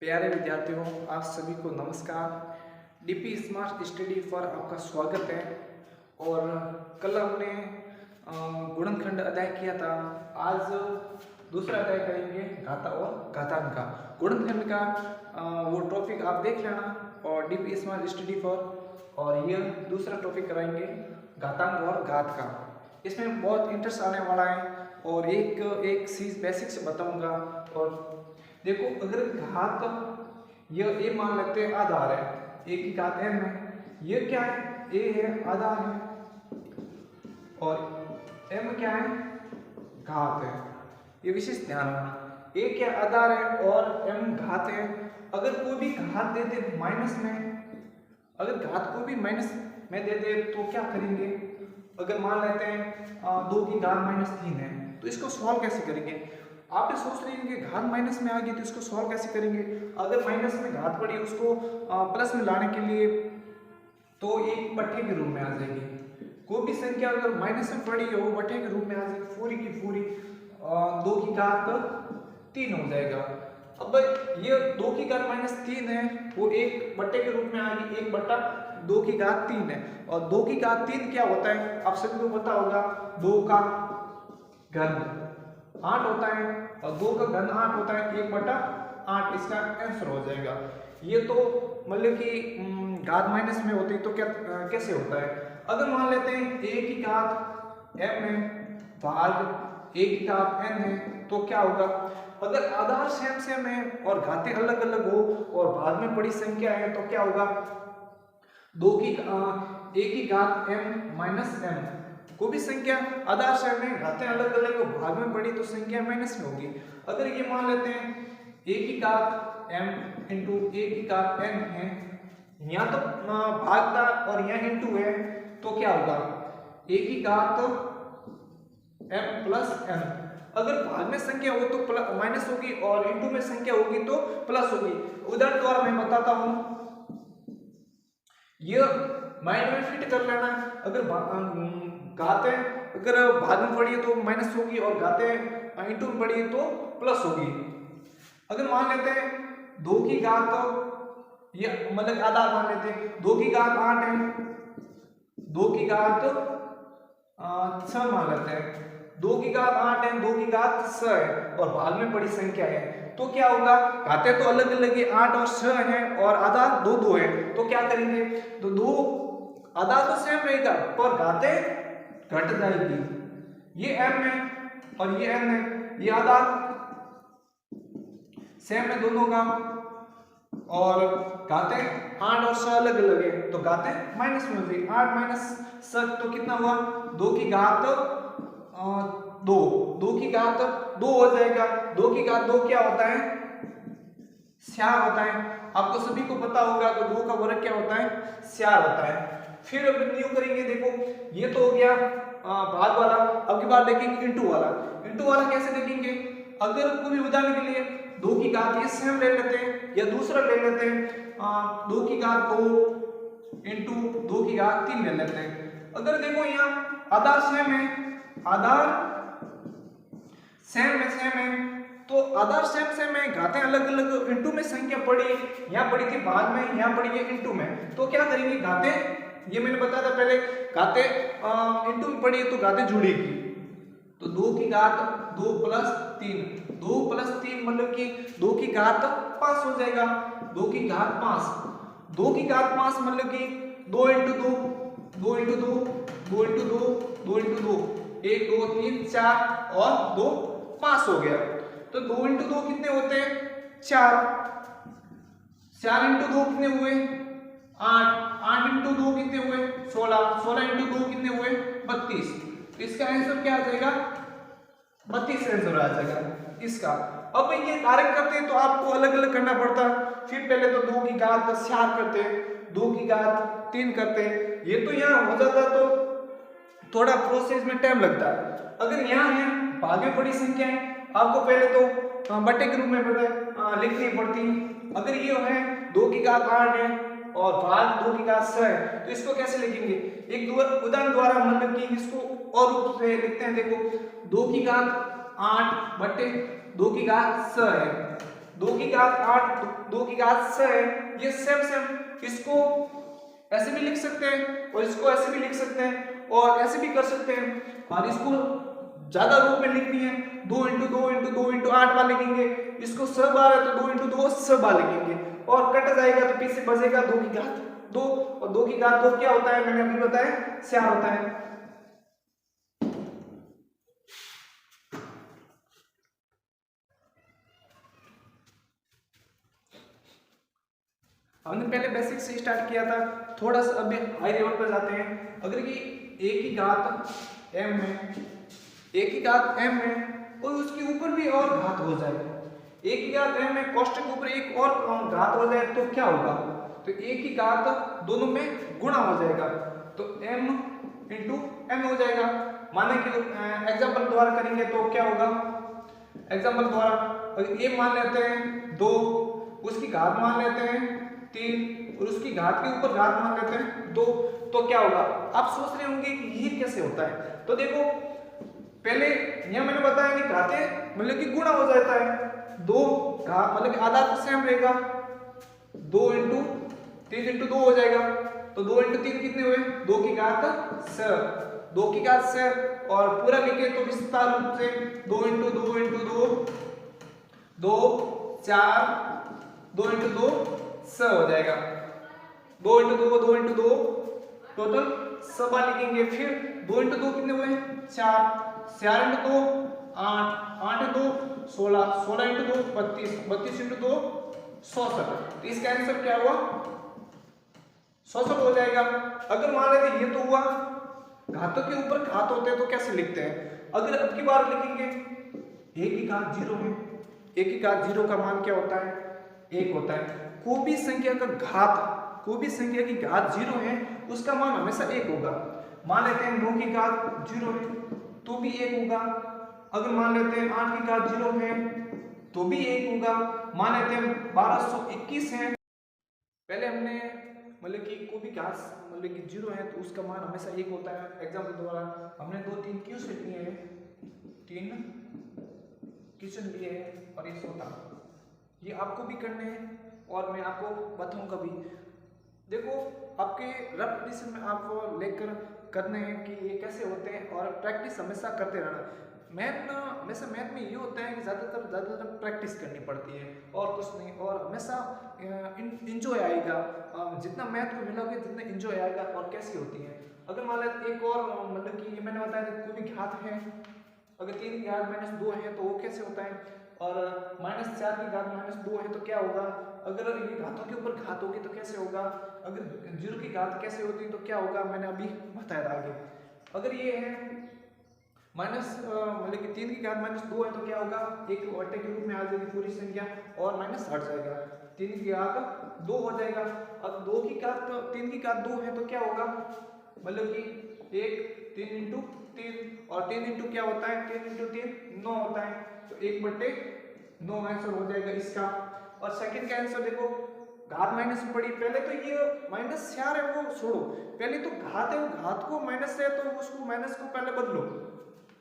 प्यारे विद्यार्थियों, आप सभी को नमस्कार। डीपी स्मार्ट स्टडी पर आपका स्वागत है। और कल हमने गुणनखंड अध्याय किया था। आज दूसरा अध्याय करेंगे घाता और घातांक का। गुणनखंड का वो टॉपिक आप देख लेना और डीपी स्मार्ट स्टडी पर। और ये दूसरा टॉपिक कराएंगे घातांक और घात का। इसमें बहुत इंटरेस्ट आने वाला है और एक एक चीज बेसिक्स बताऊंगा। और देखो, अगर घात यह ए मान लेते हैं आधार है, ए की घात m है, ये क्या है, ए है आधार है और m क्या है, घात है। ये विशेष ध्यान रखना, ए क्या आधार है और m घात है। अगर कोई भी घात दे दे माइनस में, अगर घात को भी माइनस में दे दे तो क्या करेंगे। अगर मान लेते हैं 2 की घात -3 है तो इसको सॉल्व कैसे करेंगे। आप सोच रहे हैं कि घात माइनस में आ गई तो इसको सॉल्व कैसे करेंगे। अगर माइनस में घात पड़ी उसको प्लस में लाने के लिए तो एक बट्टे के रूप में आ जाएगी। कोई भी संख्या अगर माइनस में पड़ी है वो बट्टे के रूप में आ जाएगी, पूरी की पूरी 2 की घात 3 हो जाएगा। अब ये 2 की घात -3 है वो एक बट्टे के रूप में आ गई, 1 बट्टा 2 की घात 3 है। और 2 की घात 3 क्या होता है, आप सभी को पता होगा, 2 का घन 8 होता है और 2 का घन 8 होता है, 1 बटा 8 इसका आंसर हो जाएगा। ये तो मतलब कि घात माइनस में होती है तो क्या कैसे होता है। अगर मान लेते हैं a की घात m है भाग a की घात n है तो क्या होगा। अगर आधार सेम है और घातें अलग अलग हो और भाग में बड़ी संख्या है तो क्या होगा, a की घात m माइनस m। कोई भी संख्या आधार सेम है, घातें अलग अलग हो, भाग में बड़ी तो संख्या माइनस में होगी। अगर ये मान लेते हैं a की घात m इंटू a की घात n है, यहाँ तो भाग था और यहाँ इंटू है तो क्या होगा, a की घात m प्लस n। अगर भाग में संख्या हो तो माइनस होगी और इंटू में संख्या होगी तो प्लस होगी। उदाहरण द्वारा मैं बताता हूं, ये माइंड में फिट कर लेना। अगर घातें अगर भाग में पड़ी है तो माइनस होगी और घातें इंटू में पड़ी है तो प्लस होगी। अगर मान लेते हैं 2 की घात, ये मतलब आधार मान लेते हैं, 2 की घात 8 है, 2 की घात 6 मान लेते हैं, 2 की घात 8 है, 2 की घात 6 है और भाग में बड़ी संख्या है तो क्या होगा, घातें तो अलग अलग है, 8 और 6 है और आधार 2 2 है तो क्या करेंगे, तो 2 आधार तो सेम रहेगा पर घातें घट जाएगी। ये m है और ये n है, ये आधार सेम है दोनों का और घातें 8 और 6 अलग अलग है तो घातें माइनस में हो जाएगी। 8 माइनस 6 तो कितना हुआ, 2 की घात 2, 2 की घात 2 हो जाएगा। 2 की घात 2 क्या होता है, 4 होता है। आपको सभी को पता होगा कि 2 का वर्ग क्या होता है, 4 होता है। फिर अब न्यू करेंगे, देखो ये तो हो गया भाग वाला। अब की बार देखेंगे इंटू वाला। इंटू वाला कैसे देखेंगे, अगर कोई उदाहरण के लिए 2 की घात ये सेम ले लेते हैं या दूसरा ले लेते हैं, 2 की घात 2 इंटू 2 की घात 3 ले लेते हैं। अगर देखो यहाँ आधार सेम है, आधार सेम है तो आधार सेम है, घातें अलग अलग, इंटू में संख्या पड़ी, यहाँ पड़ी थी भाग में, यहाँ पड़ी है इंटू में तो क्या करेंगे, घातें, ये मैंने बताया था पहले, घातें इंटू में पड़ी है तो घातें जुड़ेगी। तो 2 की घात 2 प्लस 3, 2 प्लस 3 मतलब कि 2 की घात 5 हो जाएगा। 2 की घात 5, 2 की घात 5 मतलब कि 2 इंटू 2, 2 इंटू 2, 2 इंटू 2, 2 इंटू 2, 1 2 3 4 और 2 5 हो गया। तो 2 इंटू 2 कितने होते हैं, 4, 4 इंटू 2 कितने हुए, 8, 8 इंटू 2 कितने हुए, 16, 16 इंटू 2 कितने हुए, 32। तो इसका आंसर क्या आ जाएगा, 32 आंसर आ जाएगा इसका। अब ये कारक करते हैं तो आपको अलग अलग करना पड़ता है। फिर पहले तो 2 की घात 4 करते, 2 की घात 3 करते, ये तो यहाँ हो जाता तो थोड़ा प्रोसेस में टाइम लगता है। अगर यहाँ है भाग में बड़ी संख्या है, आपको पहले तो बट्टे के रूप में लिखनी पड़ती। अगर ये है 2 की घात 8 है और भाग 2 की घात 6 है तो इसको कैसे लिखेंगे, एक उदाहरण द्वारा मतलब कि इसको और रूप से लिखते हैं। देखो 2 की घात 8 बट्टे 2 की घात 6 है 2 की घात 8, 2 की घात 6 है, ये सेम इसको ऐसे भी लिख सकते हैं और इसको ऐसे भी लिख सकते हैं और ऐसे भी कर सकते हैं। और इसको ज्यादा रूप में लिखनी है 2 इंटू 2 इंटू 2 इंटू 8 बार लिखेंगे, इसको 100 बार है तो 2 इंटू 2 100 बार लिखेंगे और कट जाएगा तो पीछे बचेगा 2 की घात 2 और 2 की घात 2 क्या होता है मैंने अभी बताया 4 होता है। हमने पहले बेसिक से स्टार्ट किया था, थोड़ा सा अभी हाई लेवल पर जाते हैं। अगर कि a की घात m है, a की घात m है और उसके ऊपर भी और घात हो जाए, a की घात m है कोष्टक के ऊपर एक और घात हो जाए तो क्या होगा, तो a की घात दोनों में गुणा हो जाएगा तो m इंटू n हो जाएगा। माने कि एग्जाम्पल द्वारा करेंगे तो क्या होगा, एग्जाम्पल द्वारा अगर a मान लेते हैं 2, उसकी घात मान लेते हैं 3 और उसकी घात के ऊपर घात मान लेते हैं 2, तो क्या होगा। आप सोच रहे होंगे कि ये कैसे होता है, तो देखो पहले यहां मैंने बताया कि घातें मतलब कि गुणा हो जाता है, 2 घात मतलब कि आधार तो सेम रहेगा, 2 इंटू 3 इंटू 2 हो जाएगा तो 2 इंटू 3 कितने हुए 2 की घात 6, 2 की घात 6 और पूरा लिखे तो विस्तार रूप से 2 इंटू 2 इंटू 2 2 4 2 इंटू 2 6 हो जाएगा, 2 इंटू 2 2 इंटू 2 टोटल 6 बार लिखेंगे। फिर 2 इंटू 2 कितने हुए 4, 4 इंटू 2 8, 8 इंटू 2 16, 16 इंटू 2 32, 32 इंटू 2 66, तो इसका आंसर क्या हुआ 66 हो जाएगा। अगर मान लेते ये तो हुआ, घातों के ऊपर घात होते हैं तो कैसे लिखते हैं, अगर अब की बार लिखेंगे a की घात 0 है, a की घात 0 का मान क्या होता है 1 होता है। कोई भी संख्या का घात, कोई भी संख्या की घात 0 है उसका मान हमेशा 1 होगा। मान लेते हैं 9 की घात 0 है तो भी 1 होगा, अगर मान लेते हैं 8 की घात 0 है तो भी 1 होगा, मान लेते हैं 1221 है, पहले हमने मतलब कि कोई भी घात मतलब कि 0 है तो उसका मान हमेशा 1 होता है। एग्जाम्पल द्वारा हमने 2 3 क्वेश्चन लिए हैं, 3 क्वेश्चन लिए हैं और ये सोता, ये आपको भी करने हैं और मैं आपको बताऊंगा भी। देखो आपके रफ एडिशन में आपको लेकर करने हैं कि ये कैसे होते हैं और प्रैक्टिस हमेशा करते रहना। मैथ हमेशा मैथ में ये होता है कि ज़्यादातर प्रैक्टिस करनी पड़ती है और कुछ नहीं, और हमेशा इंजॉय आएगा, जितना मैथ को मिलोगे जितना इंजॉय आएगा और कैसी होती है। अगर मान लें एक और मतलब कि ये मैंने बताया था कोई भी घात है, अगर 3 की घात -2 है तो वो कैसे होता है, और -4 की घात -2 है तो क्या होगा, अगर ये घातों के ऊपर घात होगी तो कैसे होगा, अगर 0 की घात कैसे होती है तो क्या होगा, मैंने अभी बताया था आगे। अगर ये है मतलब कि 3 की घात -2 है तो क्या होगा, एक बट्टे के रूप में आ जाएगी पूरी संख्या और माइनस हट जाएगा, 3 की घात 2 हो जाएगा। अब 2 की घात 3 की घात 2 है तो क्या होगा, मतलब कि 1 3 इंटू 3 और 3 इंटू क्या होता है 3 इंटू 3 9 होता है, तो 1/9 आंसर हो जाएगा इसका। और सेकंड का आंसर देखो, घात माइनस में पड़ी, पहले तो ये -4 है वो छोड़ो, पहले तो घात है, वो घात को माइनस है तो उसको माइनस को पहले बदलो,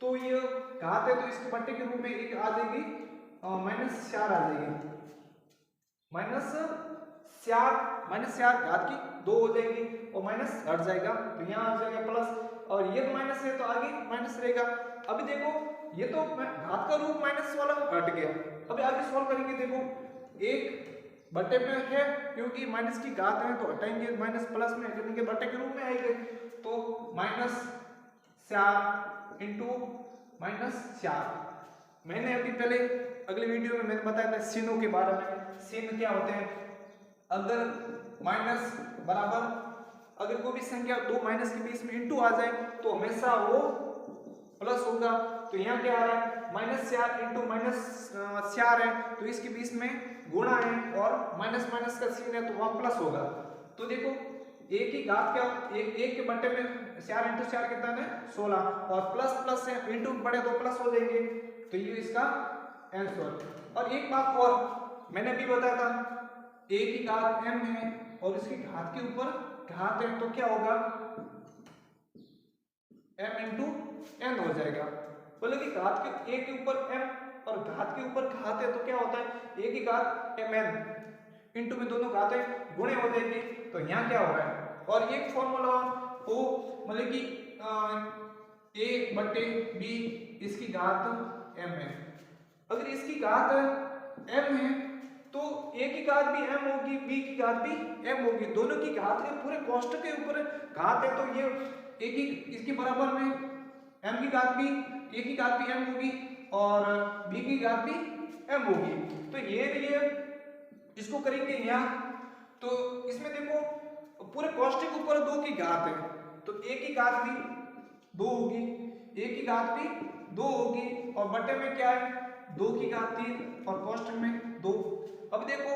तो ये घात है तो इसके बट्टे के रूप में एक आ जाएगी -4 आ जाएगी, -4 घात की 2 हो जाएगी और माइनस हट जाएगा तो यहाँ आ जाएगा प्लस, और ये तो माइनस है तो आगे माइनस रहेगा। अभी देखो ये तो घात का रूप माइनस वाला हट गया, अभी आगे सॉल्व करेंगे, देखो 1 बट्टे में है क्योंकि माइनस की घात है तो हटाएंगे माइनस, प्लस में करेंगे बट्टे के रूप में आएंगे तो -4 इंटू -4। मैंने अभी पहले अगले वीडियो में मैंने बताया था चिन्हों के बारे में, चिन्ह क्या होते हैं, अगर माइनस बराबर अगर कोई भी संख्या दो माइनस के बीच में इंटू आ जाए तो हमेशा वो प्लस होगा, तो यहाँ क्या आ रहा है -4 इंटू -4 है तो इसके बीच में गुणा है और माइनस माइनस का चिन्ह है तो वहां प्लस होगा। तो देखो एक ही घात क्या, एक के बट्टे में 4 इंटू 4 कितना है 16 और प्लस प्लस है इंटू बड़े तो प्लस हो जाएंगे, तो ये इसका आंसर। और एक बात और मैंने भी बताया था, a की घात m है और इसकी घात के ऊपर घात है तो क्या होगा m इंटू n हो जाएगा, बोले कि घात के a के ऊपर m और घात के ऊपर घात है तो क्या होता है, a की घात mn इंटू में दोनों घातें गुणे हो जाएगी। तो यहाँ क्या हो रहा है, और ये फॉर्मूला ओ मतलब कि a बटे b इसकी घात m है। अगर इसकी घात m है तो a की घात भी m होगी, b की घात भी m होगी, दोनों की घात के पूरे कोष्टक के ऊपर घात है तो ये a की इसके बराबर में m की घात भी a की घात भी m होगी और b की घात भी m होगी। तो ये इसको करेंगे यहाँ, तो इसमें देखो पूरे कोष्टक के ऊपर 2 की घात है तो a की घात भी 2 होगी, a की घात भी 2 होगी और बटे में क्या है 2 की घात 3 और कोष्टक में 2। अब देखो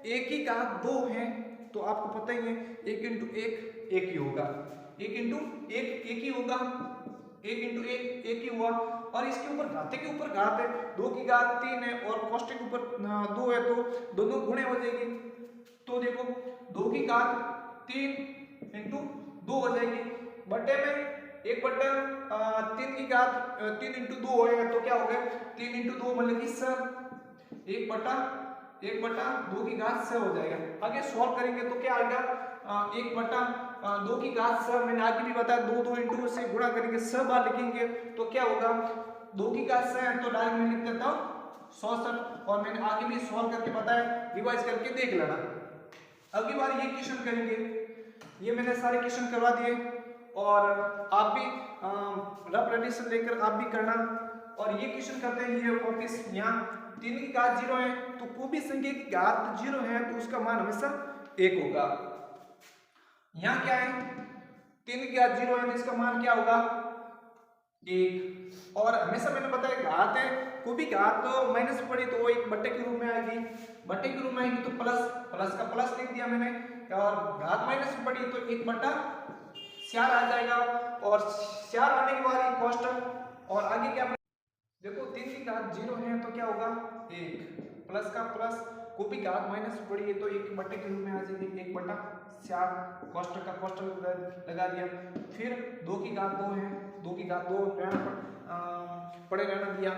a की घात 2 है तो आपको पता ही है 1 इंटू 1 1 ही होगा, 1 इंटू 1 1 ही होगा, 1 इंटू 1 1 ही हुआ और इसके ऊपर घाते के ऊपर घात है 2 की घात 3 है और कोष्टक के ऊपर 2 है तो दोनों गुणे हो जाएगी। तो देखो 2 की घात 3 इंटू 2 हो जाएगी, बटे में 1 बटे 3 की घात 3 इंटू 2 होएगा तो क्या हो गया 3 इंटू 2 मतलब कि 6, 1 बटा 2 की घात 6 हो जाएगा। आगे सॉल्व करेंगे तो क्या आएगा 1 बटा 2 की घात 6, मैंने आगे भी बताया 2 इंटू से गुणा करेंगे 6 बार लिखेंगे तो क्या होगा 2 की घात 6 है तो डायरेक्ट मैं लिख देता हूँ 66 और मैंने आगे भी सॉल्व करके बताया, रिवाइज करके देख लेना। अगली बार ये क्वेश्चन करेंगे, ये मैंने सारे क्वेश्चन करवा दिए और आप भी रफ रेडिशन लेकर आप भी करना। और ये क्वेश्चन करते हैं ये वापस यहाँ 3 की घात 0 है तो कोई भी संख्या की घात 0 है तो उसका मान हमेशा 1 होगा। यहाँ क्या है 3 की घात 0 है तो इसका मान क्या होगा 1 और हमेशा मैंने बताया घात है कोई भी घात तो माइनस पड़ी तो वो एक बट्टे के रूप में आएगी, बट्टे के रूप में आएगी तो प्लस का प्लस लिख दिया मैंने और घात माइनस पड़ी तो 1 बटा 4 आ जाएगा और 4 आने के बाद कोष्टक और आगे क्या देखो 3 की घात 0 है तो क्या होगा 1 प्लस का प्लस कोई भी घात माइनस पड़ी है तो 1 बट्टे के रूप में आ जाएगी 1 बटा 4 कोष्टक का कोष्टक लगा दिया। फिर 2 की घात 2 है 2 की घात 2 पड़े रहना दिया